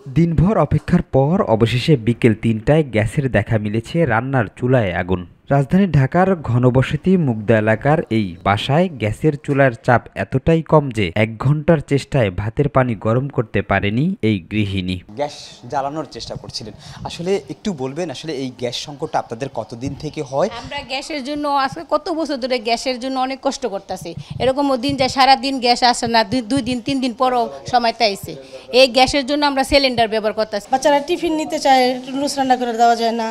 দিনভর অপেক্ষার পর অবশেষে বিকেল ৩টায় গ্যাসের দেখা মিলেছে রান্নার চুলায় আগুন। রাজধানী ঢাকার ঘনবসতি মুগদা এলাকার এই বাসায় গ্যাসের চুলার চাপ এতটাই কম যে ১ ঘন্টার চেষ্টায় ভাতের পানি গরম করতে পারেনি এই গৃহিণী। গ্যাস জ্বালানোর চেষ্টা করছিলেন, আসলে একটু বলবেন আসলে এই গ্যাস সংকটটা আপনাদের কতদিন থেকে হয়? আমরা গ্যাসের জন্য আজকে কত বছর ধরে গ্যাসের জন্য অনেক কষ্ট করতেছি। এরকমও দিন যায় সারাদিন গ্যাস আসে না, ২ দিন ৩ দিন পরও সময়তে আইছে। এই গ্যাসের জন্য আমরা সিলিন্ডার ব্যবহার করতেছি। বাচ্চারা টিফিন নিতে চায়, লুচ রান্না করে দেওয়া যায় না।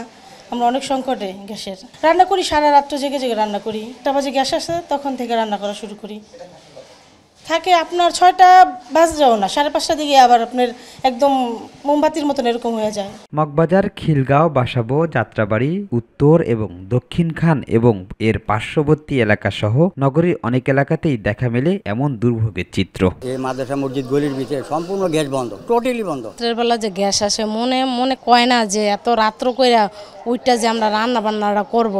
আমরা অনেক সংকটে গ্যাসের রান্না করি, সারা রাত্র জেগে জেগে রান্না করি। ১টা বাজে গ্যাস আসে, তখন থেকে রান্না করা শুরু করি। থাকে আপনার ৬টা বাজেও না, ৫:৩০ দিকে আবার আপনার একদম মোমবাতির মতন এরকম হয়ে যায়। মগবাজার, খিলগাঁও, বাসাবো, যাত্রাবাড়ি, উত্তর এবং দক্ষিণ খান এবং এর পার্শ্ববর্তী এলাকা সহ নগরীর অনেক এলাকাতেই দেখা মেলে এমন দুর্ভোগের চিত্র। এই মাদ্রাসা মসজিদ গলির ভিতরে সম্পূর্ণ গ্যাস বন্ধ, টোটালি বন্ধ। রাতের বেলা যে গ্যাস আসে মনে কয় না যে এত রাত্র কইরা ওইটা যে আমরা রান্না বান্নাটা করব,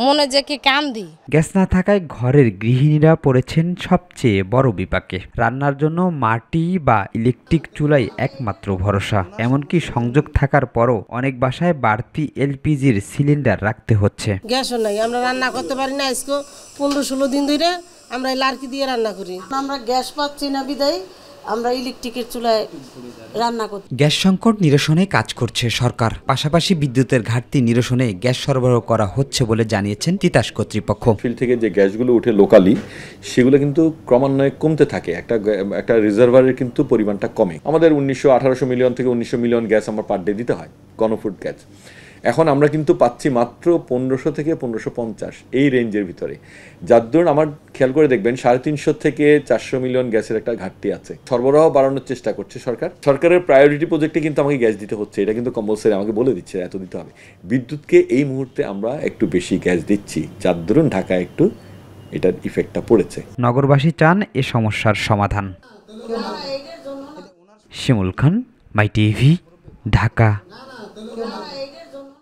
মনে যে কি কান্দি। গ্যাস না থাকায় ঘরের গৃহিণীরা পড়েছেন সবচেয়ে বড় বিপাকে। রান্নার জন্য মাটি বা ইলেকট্রিক চুলাই একমাত্র ভরসা। এমনকি সংযোগ থাকার পরও অনেক বাসায় বাড়তি এলপিজির সিলিন্ডার রাখতে হচ্ছে। গ্যাসও নাই, আমরা রান্না করতে পারি না। আজকে ১৫-১৬ দিন ধরে আমরা লার্কি দিয়ে রান্না করি। আমরা গ্যাস পাচ্ছি না বিদায় আমরা ইলেকট্রিকের চুলায় রান্না করি। গ্যাস সংকট নিরসনে কাজ করছে সরকার, পাশাপাশি বিদ্যুতের ঘাটতি নিরসনে গ্যাস সরবরাহ করা হচ্ছে বলে জানিয়েছেন তিতাস কর্তৃপক্ষ। ফিল্ড থেকে যে গ্যাসগুলো উঠে লোকালি, সেগুলো কিন্তু ক্রমান্বয়ে কমতে থাকে। একটা রিজার্ভারের কিন্তু পরিমাণটা কমে। আমাদের 1800 মিলিয়ন থেকে 1900 মিলিয়ন গ্যাস আমার পার ডে দিতে হয়, গণফুড গ্যাস। এখন আমরা কিন্তু পাচ্ছি মাত্র 1500 থেকে 1550 এই রেঞ্জের ভিতরে, যার দরুন আমার খেয়াল করে দেখবেন 350 থেকে 400 মিলিয়ন গ্যাসের একটা ঘাটতি আছে। সরবরাহ বাড়ানোর চেষ্টা করছে সরকারের প্রায়োরিটি প্রজেক্টে কিন্তু আমাকে গ্যাস দিতে হচ্ছে, এটা কিন্তু কম্পালসারি আমাকে বলে দিচ্ছে এত দিতে হবে। বিদ্যুৎকে এই মুহূর্তে আমরা একটু বেশি গ্যাস দিচ্ছি, যার দরুন ঢাকায় একটু এটার ইফেক্টটা পড়েছে। নগরবাসী চান এ সমস্যার সমাধান। শিমুল খান, মাই টিভি, ঢাকা।